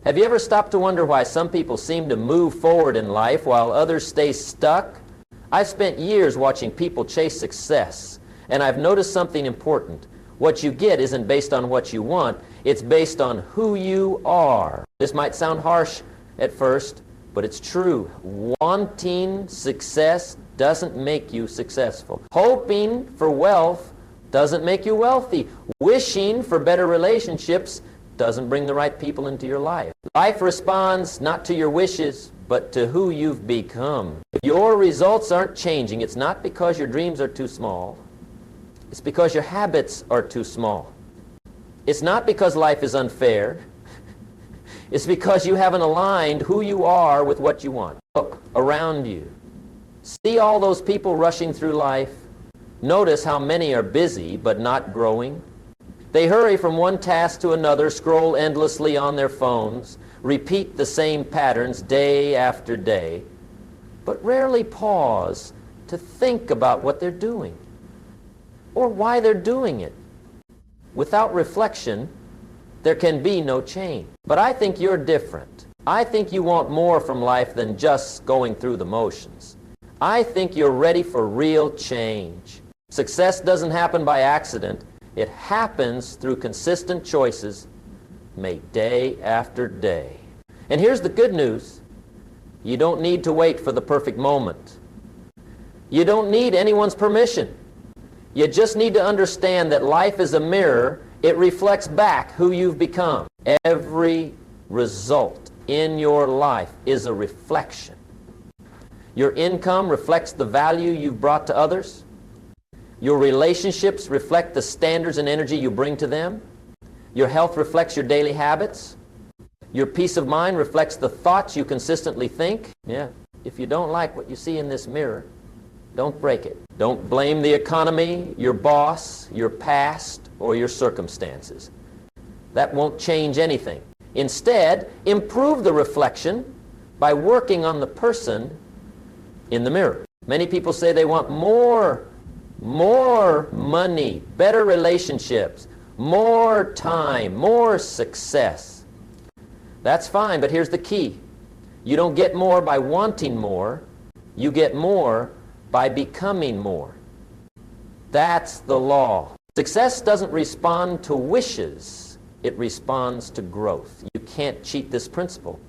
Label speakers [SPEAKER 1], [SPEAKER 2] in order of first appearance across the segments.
[SPEAKER 1] Have you ever stopped to wonder why some people seem to move forward in life while others stay stuck? I've spent years watching people chase success, and I've noticed something important. What you get isn't based on what you want, it's based on who you are. This might sound harsh at first, but it's true. Wanting success doesn't make you successful. Hoping for wealth doesn't make you wealthy. Wishing for better relationships doesn't bring the right people into your life. Life responds not to your wishes, but to who you've become. If your results aren't changing, it's not because your dreams are too small. It's because your habits are too small. It's not because life is unfair. It's because you haven't aligned who you are with what you want. Look around you. See all those people rushing through life. Notice how many are busy but not growing. They hurry from one task to another, scroll endlessly on their phones, repeat the same patterns day after day, but rarely pause to think about what they're doing or why they're doing it. Without reflection, there can be no change. But I think you're different. I think you want more from life than just going through the motions. I think you're ready for real change. Success doesn't happen by accident. It happens through consistent choices made day after day. And here's the good news. You don't need to wait for the perfect moment. You don't need anyone's permission. You just need to understand that life is a mirror. It reflects back who you've become. Every result in your life is a reflection. Your income reflects the value you've brought to others. Your relationships reflect the standards and energy you bring to them. Your health reflects your daily habits. Your peace of mind reflects the thoughts you consistently think. Yeah. If you don't like what you see in this mirror, don't break it. Don't blame the economy, your boss, your past, or your circumstances. That won't change anything. Instead, improve the reflection by working on the person in the mirror. Many people say they want more money, better relationships, more time, more success. That's fine, but here's the key. You don't get more by wanting more. You get more by becoming more. That's the law. Success doesn't respond to wishes. It responds to growth. You can't cheat this principle.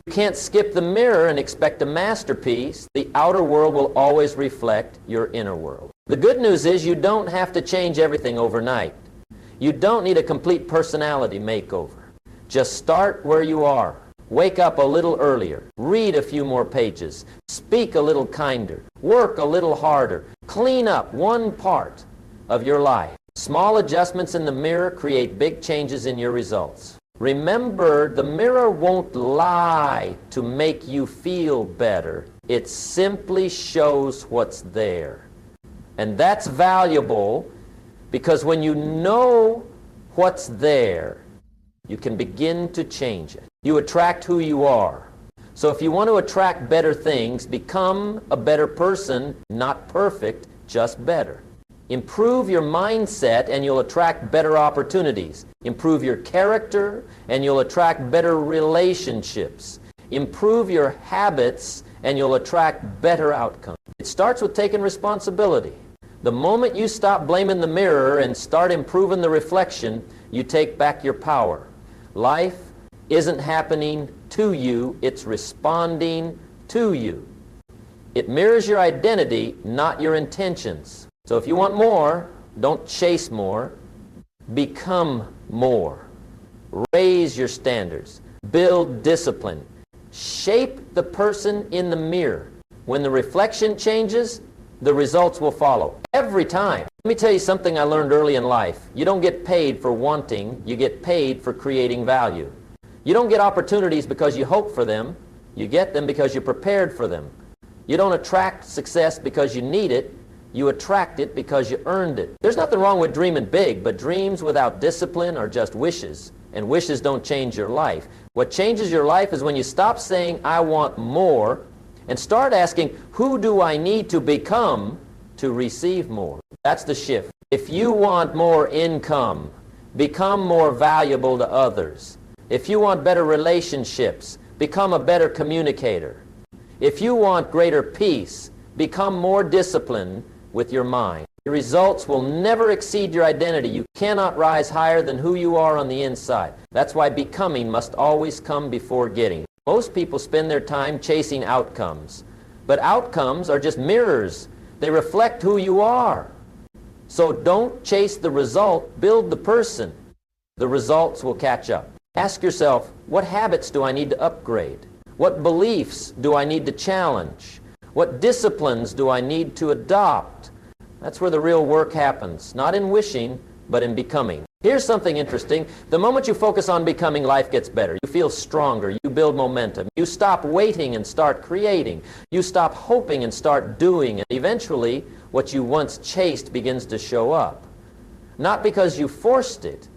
[SPEAKER 1] You can't skip the mirror and expect a masterpiece. The outer world will always reflect your inner world. The good news is you don't have to change everything overnight. You don't need a complete personality makeover. Just start where you are. Wake up a little earlier. Read a few more pages. Speak a little kinder. Work a little harder. Clean up one part of your life. Small adjustments in the mirror create big changes in your results. Remember, the mirror won't lie to make you feel better. It simply shows what's there. And that's valuable because when you know what's there, you can begin to change it. You attract who you are. So if you want to attract better things, become a better person, not perfect, just better. Improve your mindset and you'll attract better opportunities. Improve your character and you'll attract better relationships. Improve your habits and you'll attract better outcomes. It starts with taking responsibility. The moment you stop blaming the mirror and start improving the reflection, you take back your power. Life isn't happening to you, it's responding to you. It mirrors your identity, not your intentions. So if you want more, don't chase more. Become more. Raise your standards. Build discipline. Shape the person in the mirror. When the reflection changes, the results will follow. Every time. Let me tell you something I learned early in life. You don't get paid for wanting. You get paid for creating value. You don't get opportunities because you hope for them. You get them because you're prepared for them. You don't attract success because you need it. You attract it because you earned it. There's nothing wrong with dreaming big, but dreams without discipline are just wishes, and wishes don't change your life. What changes your life is when you stop saying, I want more, and start asking, who do I need to become to receive more? That's the shift. If you want more income, become more valuable to others. If you want better relationships, become a better communicator. If you want greater peace, become more disciplined with your mind. Your results will never exceed your identity. You cannot rise higher than who you are on the inside. That's why becoming must always come before getting. Most people spend their time chasing outcomes. But outcomes are just mirrors. They reflect who you are. So don't chase the result, build the person. The results will catch up. Ask yourself, what habits do I need to upgrade? What beliefs do I need to challenge? What disciplines do I need to adopt? That's where the real work happens, not in wishing, but in becoming. Here's something interesting. The moment you focus on becoming, life gets better. You feel stronger. You build momentum. You stop waiting and start creating. You stop hoping and start doing. And eventually, what you once chased begins to show up. Not because you forced it,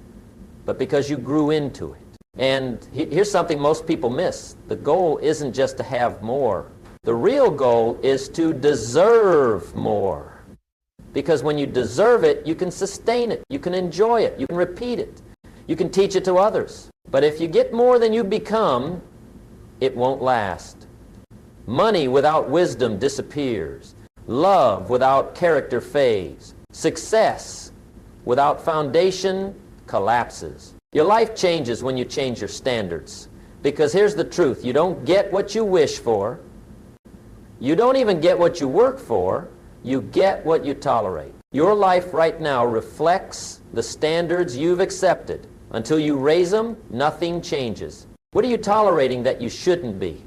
[SPEAKER 1] but because you grew into it. And here's something most people miss. The goal isn't just to have more. The real goal is to deserve more. Because when you deserve it, you can sustain it, you can enjoy it, you can repeat it, you can teach it to others. But if you get more than you become, it won't last. Money without wisdom disappears. Love without character fades. Success without foundation collapses. Your life changes when you change your standards. Because here's the truth, you don't get what you wish for. You don't even get what you work for. You get what you tolerate. Your life right now reflects the standards you've accepted. Until you raise them, nothing changes. What are you tolerating that you shouldn't be?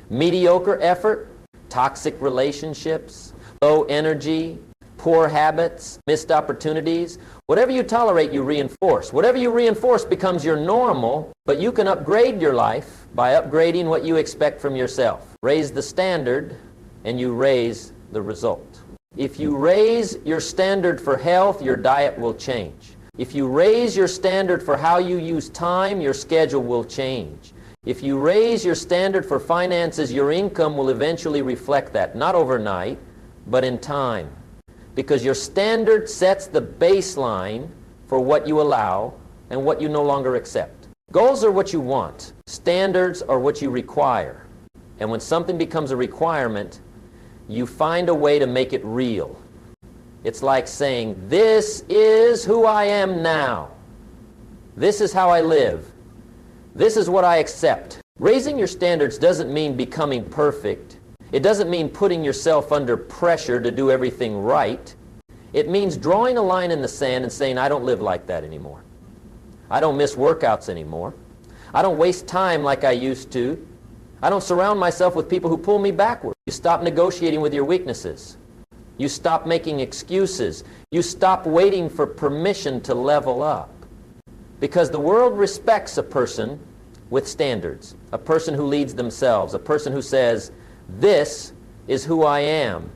[SPEAKER 1] Mediocre effort, toxic relationships, low energy, poor habits, missed opportunities. Whatever you tolerate, you reinforce. Whatever you reinforce becomes your normal, but you can upgrade your life by upgrading what you expect from yourself. Raise the standard, and you raise the result. If you raise your standard for health, your diet will change. If you raise your standard for how you use time, your schedule will change. If you raise your standard for finances, your income will eventually reflect that, not overnight, but in time. Because your standard sets the baseline for what you allow and what you no longer accept. Goals are what you want. Standards are what you require. And when something becomes a requirement, you find a way to make it real. It's like saying, this is who I am now. This is how I live. This is what I accept. Raising your standards doesn't mean becoming perfect. It doesn't mean putting yourself under pressure to do everything right. It means drawing a line in the sand and saying, I don't live like that anymore. I don't miss workouts anymore. I don't waste time like I used to. I don't surround myself with people who pull me backward. You stop negotiating with your weaknesses. You stop making excuses. You stop waiting for permission to level up. Because the world respects a person with standards, a person who leads themselves, a person who says, this is who I am.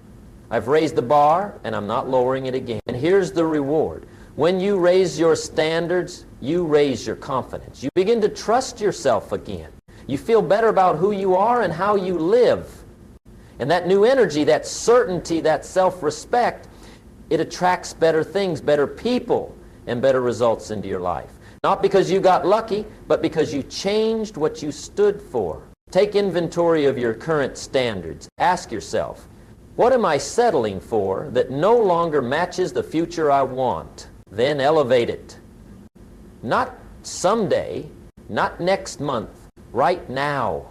[SPEAKER 1] I've raised the bar and I'm not lowering it again. And here's the reward. When you raise your standards, you raise your confidence. You begin to trust yourself again. You feel better about who you are and how you live. And that new energy, that certainty, that self-respect, it attracts better things, better people, and better results into your life. Not because you got lucky, but because you changed what you stood for. Take inventory of your current standards. Ask yourself, what am I settling for that no longer matches the future I want? Then elevate it. Not someday, not next month, right now.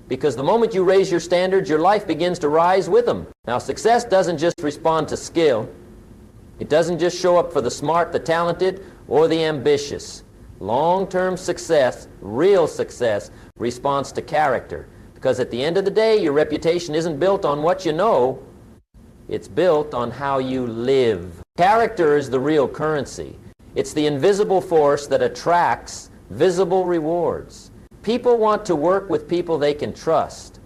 [SPEAKER 1] Because the moment you raise your standards, your life begins to rise with them. Now, success doesn't just respond to skill. It doesn't just show up for the smart, the talented, or the ambitious. Long-term success, real success, responds to character. Because at the end of the day, your reputation isn't built on what you know. It's built on how you live. Character is the real currency. It's the invisible force that attracts visible rewards. People want to work with people they can trust.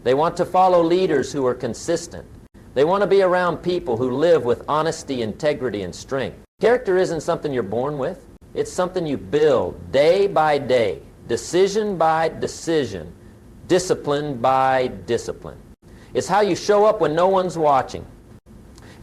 [SPEAKER 1] They want to follow leaders who are consistent. They want to be around people who live with honesty, integrity, and strength. Character isn't something you're born with. It's something you build day by day, decision by decision, discipline by discipline. It's how you show up when no one's watching.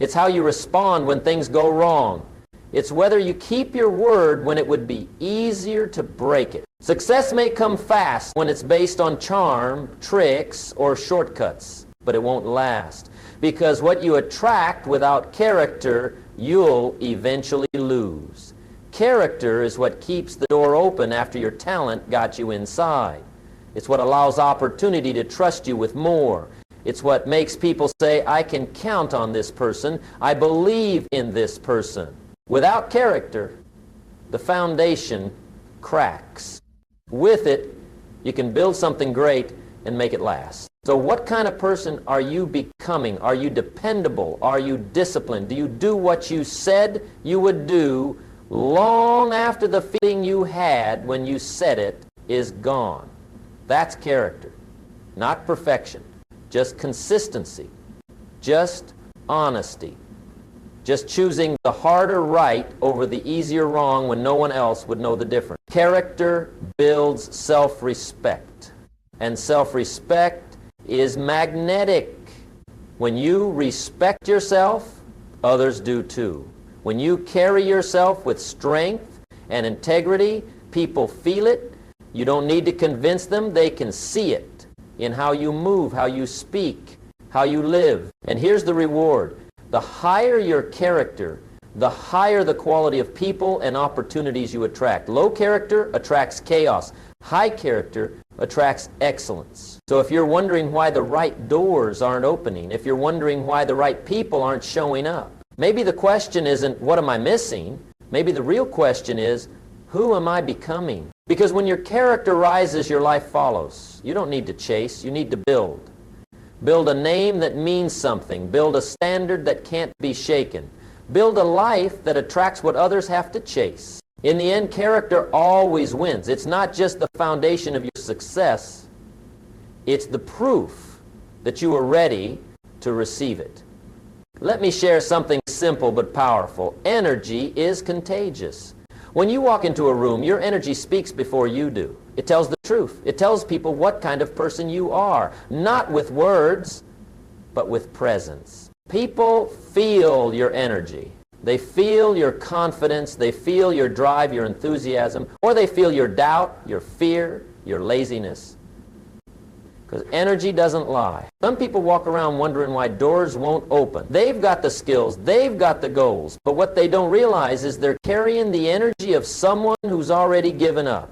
[SPEAKER 1] It's how you respond when things go wrong. It's whether you keep your word when it would be easier to break it. Success may come fast when it's based on charm, tricks, or shortcuts, but it won't last. Because what you attract without character, you'll eventually lose. Character is what keeps the door open after your talent got you inside. It's what allows opportunity to trust you with more. It's what makes people say, I can count on this person. I believe in this person. Without character, the foundation cracks. With it, you can build something great and make it last. So what kind of person are you becoming? Are you dependable? Are you disciplined? Do you do what you said you would do long after the feeling you had when you said it is gone? That's character, not perfection, just consistency, just honesty, just choosing the harder right over the easier wrong when no one else would know the difference. Character builds self-respect, and self-respect is magnetic. When you respect yourself, others do too. When you carry yourself with strength and integrity, people feel it. You don't need to convince them. They can see it in how you move, how you speak, how you live. And here's the reward. The higher your character, the higher the quality of people and opportunities you attract. Low character attracts chaos. High character attracts excellence. So if you're wondering why the right doors aren't opening, if you're wondering why the right people aren't showing up, maybe the question isn't, what am I missing? Maybe the real question is, who am I becoming? Because when your character rises, your life follows. You don't need to chase, you need to build. Build a name that means something. Build a standard that can't be shaken. Build a life that attracts what others have to chase. In the end, character always wins. It's not just the foundation of your success. It's the proof that you are ready to receive it. Let me share something simple but powerful. Energy is contagious. When you walk into a room, your energy speaks before you do. It tells the truth. It tells people what kind of person you are. Not with words, but with presence. People feel your energy. They feel your confidence. They feel your drive, your enthusiasm, or they feel your doubt, your fear, your laziness. Because energy doesn't lie. Some people walk around wondering why doors won't open. They've got the skills, they've got the goals, but what they don't realize is they're carrying the energy of someone who's already given up.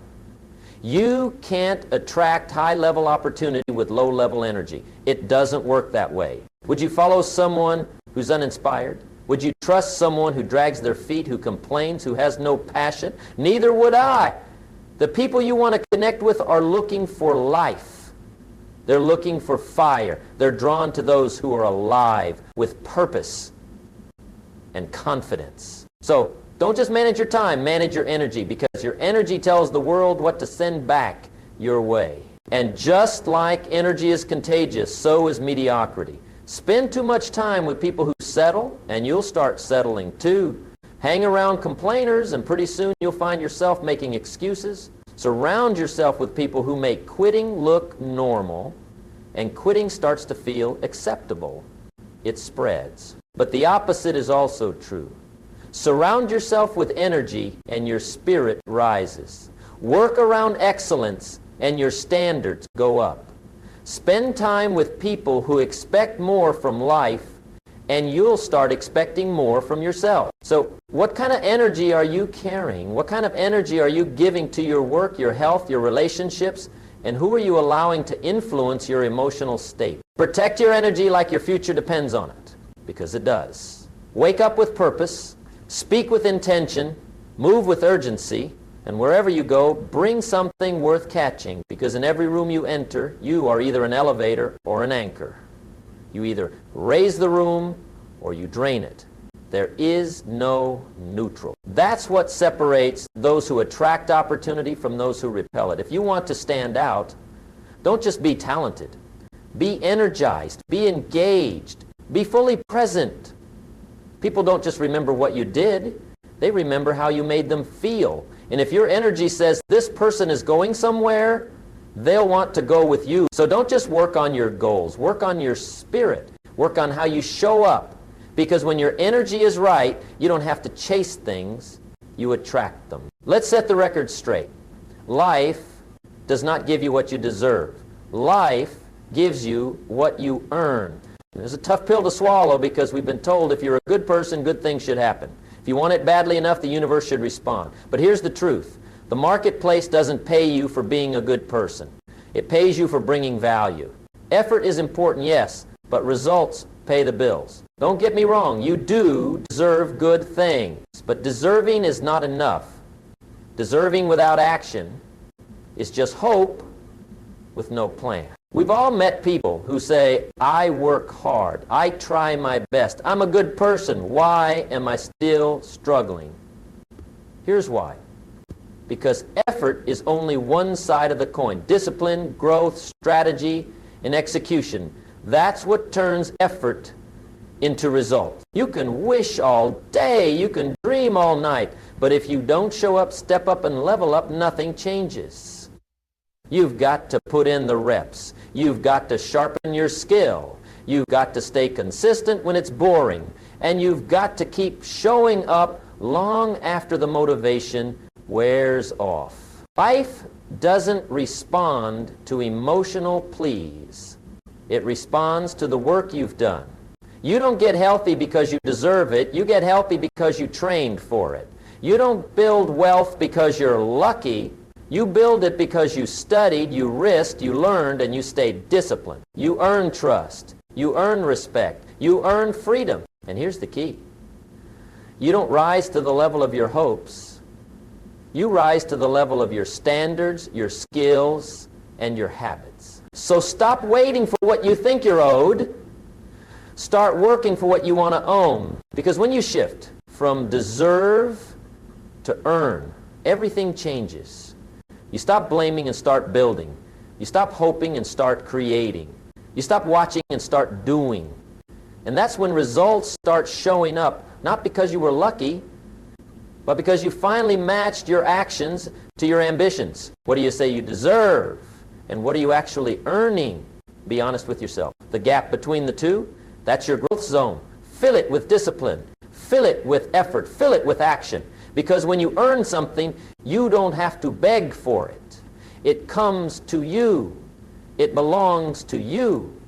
[SPEAKER 1] You can't attract high-level opportunity with low-level energy. It doesn't work that way. Would you follow someone who's uninspired? Would you trust someone who drags their feet, who complains, who has no passion? Neither would I. The people you want to connect with are looking for life. They're looking for fire. They're drawn to those who are alive with purpose and confidence. So don't just manage your time, manage your energy, because your energy tells the world what to send back your way. And just like energy is contagious, so is mediocrity. Spend too much time with people who settle, and you'll start settling too. Hang around complainers, and pretty soon you'll find yourself making excuses. Surround yourself with people who make quitting look normal, and quitting starts to feel acceptable. It spreads. But the opposite is also true. Surround yourself with energy, and your spirit rises. Work around excellence, and your standards go up. Spend time with people who expect more from life, and you'll start expecting more from yourself. So what kind of energy are you carrying? What kind of energy are you giving to your work, your health, your relationships? And who are you allowing to influence your emotional state? Protect your energy like your future depends on it, because it does. Wake up with purpose, speak with intention, move with urgency, and wherever you go, bring something worth catching, because in every room you enter, you are either an elevator or an anchor. You either raise the room or you drain it. There is no neutral. That's what separates those who attract opportunity from those who repel it. If you want to stand out, don't just be talented. Be energized. Be engaged. Be fully present. People don't just remember what you did. They remember how you made them feel. And if your energy says this person is going somewhere, they'll want to go with you. So don't just work on your goals. Work on your spirit. Work on how you show up. Because when your energy is right, you don't have to chase things. You attract them. Let's set the record straight. Life does not give you what you deserve. Life gives you what you earn. It's a tough pill to swallow because we've been told if you're a good person, good things should happen. If you want it badly enough, the universe should respond. But here's the truth. The marketplace doesn't pay you for being a good person. It pays you for bringing value. Effort is important, yes, but results pay the bills. Don't get me wrong, you do deserve good things, but deserving is not enough. Deserving without action is just hope with no plan. We've all met people who say, I work hard, I try my best, I'm a good person, why am I still struggling? Here's why. Because effort is only one side of the coin. Discipline, growth, strategy, and execution. That's what turns effort into results. You can wish all day, you can dream all night, but if you don't show up, step up, and level up, nothing changes. You've got to put in the reps. You've got to sharpen your skill. You've got to stay consistent when it's boring. And you've got to keep showing up long after the motivation wears off. Life doesn't respond to emotional pleas. It responds to the work you've done. You don't get healthy because you deserve it. You get healthy because you trained for it. You don't build wealth because you're lucky. You build it because you studied, you risked, you learned, and you stayed disciplined. You earn trust. You earn respect. You earn freedom. And here's the key. You don't rise to the level of your hopes. You rise to the level of your standards, your skills, and your habits. So stop waiting for what you think you're owed. Start working for what you want to own. Because when you shift from deserve to earn, everything changes. You stop blaming and start building. You stop hoping and start creating. You stop watching and start doing. And that's when results start showing up, not because you were lucky, but because you finally matched your actions to your ambitions. What do you say you deserve? And what are you actually earning? Be honest with yourself. The gap between the two, that's your growth zone. Fill it with discipline. Fill it with effort. Fill it with action. Because when you earn something, you don't have to beg for it. It comes to you. It belongs to you.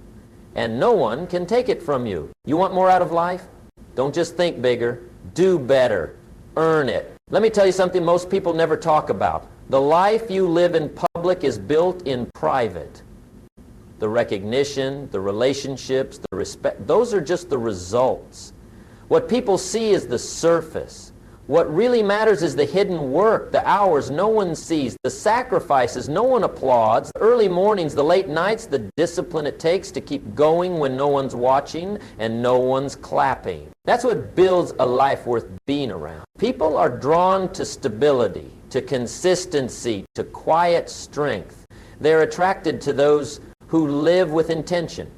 [SPEAKER 1] And no one can take it from you. You want more out of life? Don't just think bigger. Do better. Earn it. Let me tell you something most people never talk about. The life you live in public is built in private. The recognition, the relationships, the respect, those are just the results. What people see is the surface. What really matters is the hidden work, the hours no one sees, the sacrifices no one applauds, the early mornings, the late nights, the discipline it takes to keep going when no one's watching and no one's clapping. That's what builds a life worth being around. People are drawn to stability, to consistency, to quiet strength. They're attracted to those who live with intention.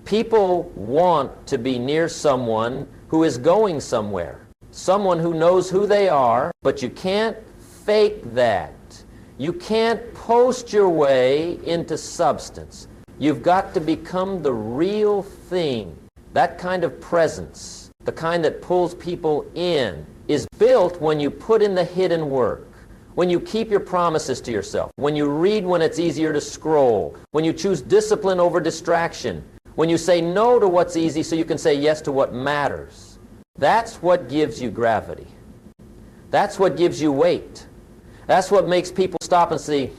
[SPEAKER 1] People want to be near someone who is going somewhere. Someone who knows who they are, but you can't fake that. You can't post your way into substance. You've got to become the real thing. That kind of presence, the kind that pulls people in, is built when you put in the hidden work, when you keep your promises to yourself, when you read when it's easier to scroll, when you choose discipline over distraction, when you say no to what's easy so you can say yes to what matters. That's what gives you gravity. That's what gives you weight. That's what makes people stop and say,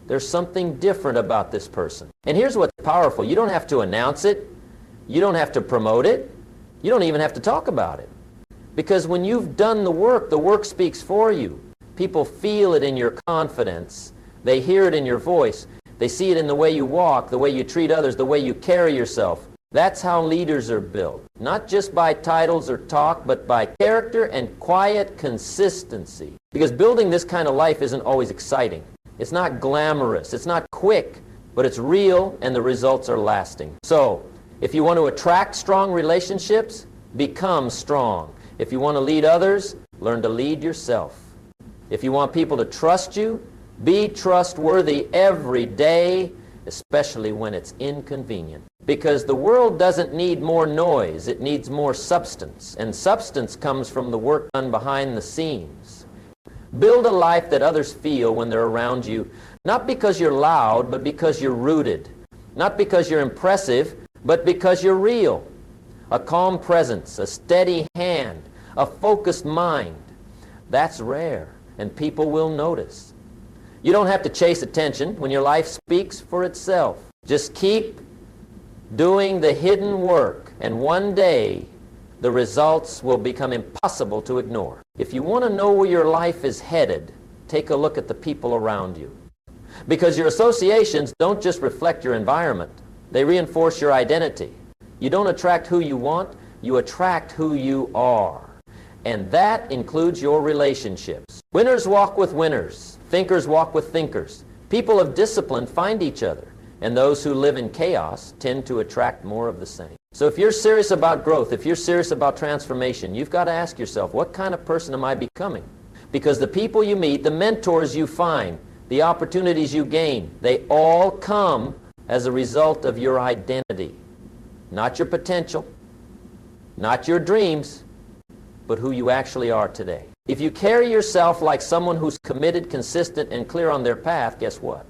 [SPEAKER 1] there's something different about this person. And here's what's powerful. You don't have to announce it. You don't have to promote it. You don't even have to talk about it. Because when you've done the work speaks for you. People feel it in your confidence. They hear it in your voice. They see it in the way you walk, the way you treat others, the way you carry yourself. That's how leaders are built. Not just by titles or talk, but by character and quiet consistency. Because building this kind of life isn't always exciting. It's not glamorous. It's not quick, but it's real and the results are lasting. So, if you want to attract strong relationships, become strong. If you want to lead others, learn to lead yourself. If you want people to trust you, be trustworthy every day, especially when it's inconvenient. Because the world doesn't need more noise, it needs more substance. And substance comes from the work done behind the scenes. Build a life that others feel when they're around you, not because you're loud, but because you're rooted. Not because you're impressive, but because you're real. A calm presence, a steady hand, a focused mind. That's rare, and people will notice. You don't have to chase attention when your life speaks for itself. Just keep doing the hidden work, and one day the results will become impossible to ignore. If you want to know where your life is headed, take a look at the people around you. Because your associations don't just reflect your environment, they reinforce your identity. You don't attract who you want, you attract who you are. And that includes your relationships. Winners walk with winners. Thinkers walk with thinkers. People of discipline find each other. And those who live in chaos tend to attract more of the same. So if you're serious about growth, if you're serious about transformation, you've got to ask yourself, what kind of person am I becoming? Because the people you meet, the mentors you find, the opportunities you gain, they all come as a result of your identity. Not your potential, not your dreams, but who you actually are today. If you carry yourself like someone who's committed, consistent, and clear on their path, guess what?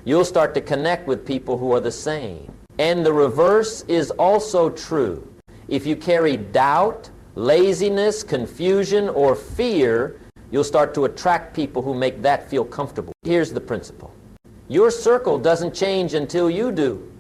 [SPEAKER 1] You'll start to connect with people who are the same. And the reverse is also true. If you carry doubt, laziness, confusion, or fear, you'll start to attract people who make that feel comfortable. Here's the principle. Your circle doesn't change until you do,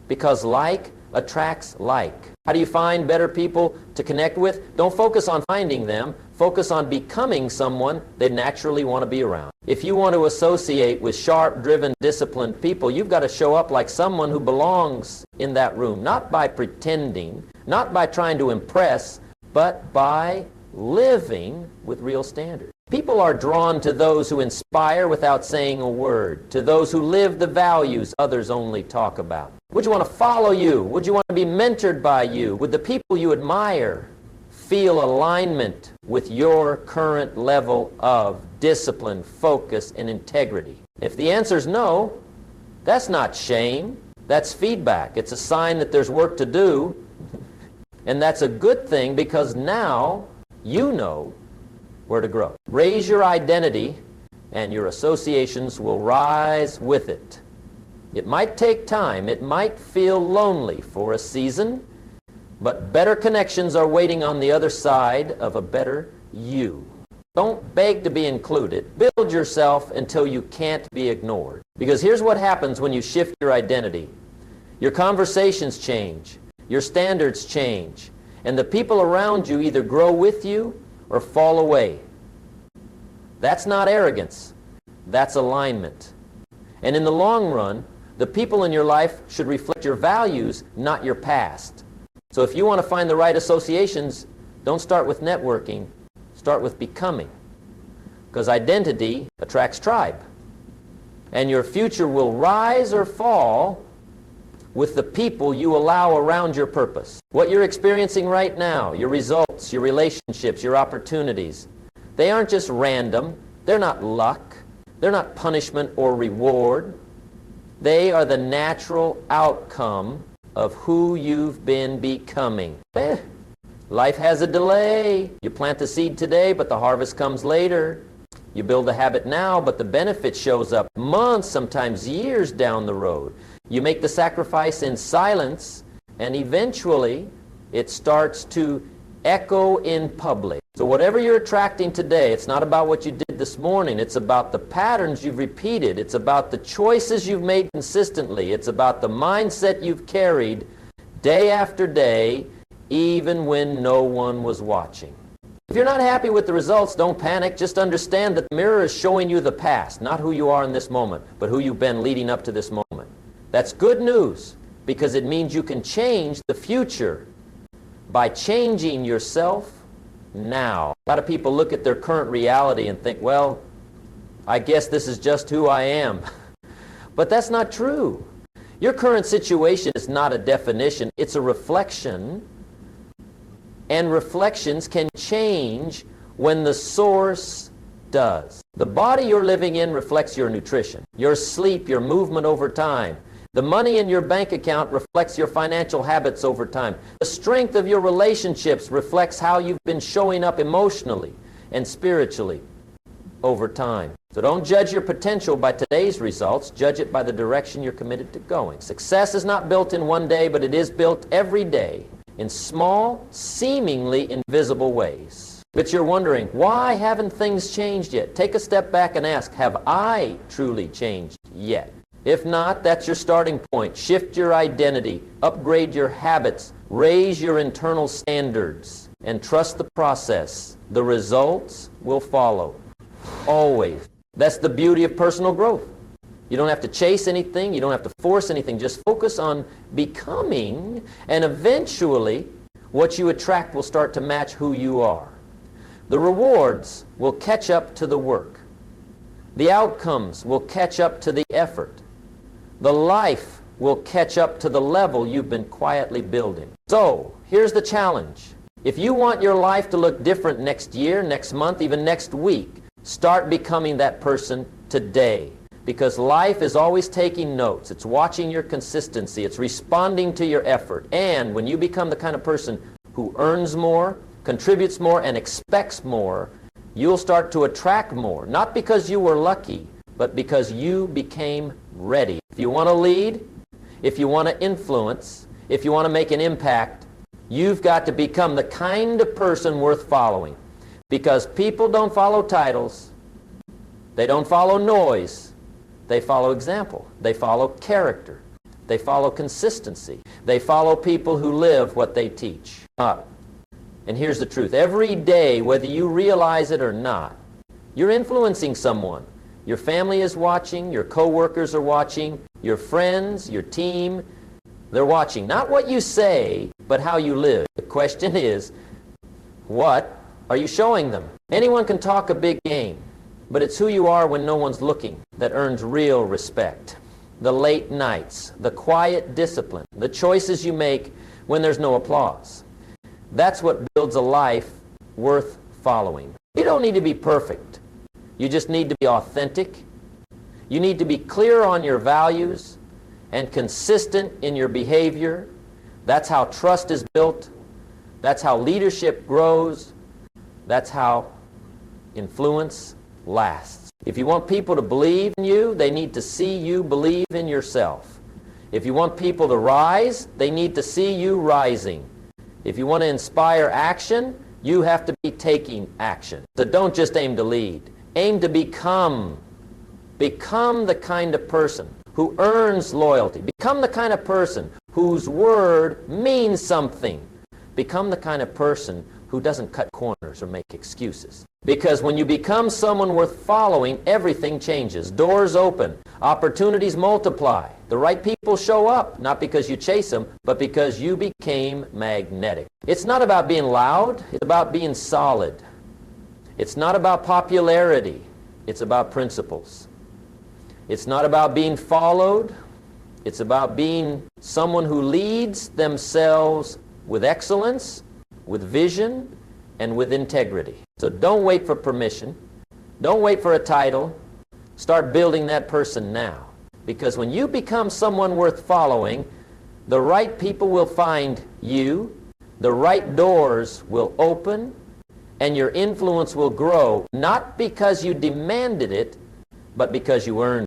[SPEAKER 1] because like attracts like. How do you find better people to connect with? Don't focus on finding them. Focus on becoming someone they naturally want to be around. If you want to associate with sharp, driven, disciplined people, you've got to show up like someone who belongs in that room, not by pretending, not by trying to impress, but by living with real standards. People are drawn to those who inspire without saying a word, to those who live the values others only talk about. Would you want to follow you? Would you want to be mentored by you? Would the people you admire feel alignment with your current level of discipline, focus, and integrity? If the answer is no, that's not shame. That's feedback. It's a sign that there's work to do. And that's a good thing because now you know where to grow. Raise your identity and your associations will rise with it. It might take time. It might feel lonely for a season, but better connections are waiting on the other side of a better you. Don't beg to be included. Build yourself until you can't be ignored. Because here's what happens when you shift your identity. Your conversations change. Your standards change. And the people around you either grow with you or fall away. That's not arrogance. That's alignment. And in the long run, the people in your life should reflect your values, not your past. So if you want to find the right associations, don't start with networking. Start with becoming. Because identity attracts tribe. And your future will rise or fall with the people you allow around your purpose. What you're experiencing right now, your results, your relationships, your opportunities, they aren't just random. They're not luck. They're not punishment or reward. They are the natural outcome of who you've been becoming. Life has a delay. You plant the seed today, but the harvest comes later. You build a habit now, but the benefit shows up months, sometimes years down the road. You make the sacrifice in silence, and eventually it starts to echo in public. So whatever you're attracting today, it's not about what you did this morning. It's about the patterns you've repeated. It's about the choices you've made consistently. It's about the mindset you've carried day after day, even when no one was watching. If you're not happy with the results, don't panic. Just understand that the mirror is showing you the past, not who you are in this moment, but who you've been leading up to this moment. That's good news because it means you can change the future by changing yourself now. A lot of people look at their current reality and think, well, I guess this is just who I am. But that's not true. Your current situation is not a definition, it's a reflection. And reflections can change when the source does. The body you're living in reflects your nutrition, your sleep, your movement over time. The money in your bank account reflects your financial habits over time. The strength of your relationships reflects how you've been showing up emotionally and spiritually. over time. So don't judge your potential by today's results. Judge it by the direction you're committed to going. Success is not built in one day, but it is built every day in small, seemingly invisible ways. But you're wondering, why haven't things changed yet? Take a step back and ask, have I truly changed yet? If not, that's your starting point. Shift your identity, upgrade your habits, raise your internal standards, and trust the process. The results will follow. Always. That's the beauty of personal growth. You don't have to chase anything. You don't have to force anything. Just focus on becoming, and eventually what you attract will start to match who you are. The rewards will catch up to the work. The outcomes will catch up to the effort. The life will catch up to the level you've been quietly building. So, here's the challenge. If you want your life to look different next year, next month, even next week, start becoming that person today. Because life is always taking notes. It's watching your consistency. It's responding to your effort. And when you become the kind of person who earns more, contributes more, and expects more, you'll start to attract more. Not because you were lucky, but because you became ready. If you want to lead, if you want to influence, if you want to make an impact, you've got to become the kind of person worth following. Because people don't follow titles. They don't follow noise. They follow example. They follow character. They follow consistency. They follow people who live what they teach. And here's the truth. Every day, whether you realize it or not, you're influencing someone. Your family is watching. Your coworkers are watching. Your friends, your team, they're watching. Not what you say, but how you live. The question is, what are you showing them? Anyone can talk a big game, but it's who you are when no one's looking that earns real respect. The late nights, the quiet discipline, the choices you make when there's no applause. That's what builds a life worth following. You don't need to be perfect. You just need to be authentic. You need to be clear on your values and consistent in your behavior. That's how trust is built. That's how leadership grows. That's how influence lasts. If you want people to believe in you, they need to see you believe in yourself. If you want people to rise, they need to see you rising. If you want to inspire action, you have to be taking action. So don't just aim to lead. Aim to become. Become the kind of person who earns loyalty. Become the kind of person whose word means something. Become the kind of person who doesn't cut corners or make excuses. Because when you become someone worth following, everything changes. Doors open. Opportunities multiply. The right people show up, not because you chase them, but because you became magnetic. It's not about being loud. It's about being solid. It's not about popularity. It's about principles. It's not about being followed. It's about being someone who leads themselves with excellence, with vision, and with integrity. So don't wait for permission. Don't wait for a title. Start building that person now. Because when you become someone worth following, the right people will find you, the right doors will open, and your influence will grow, not because you demanded it, but because you earned it.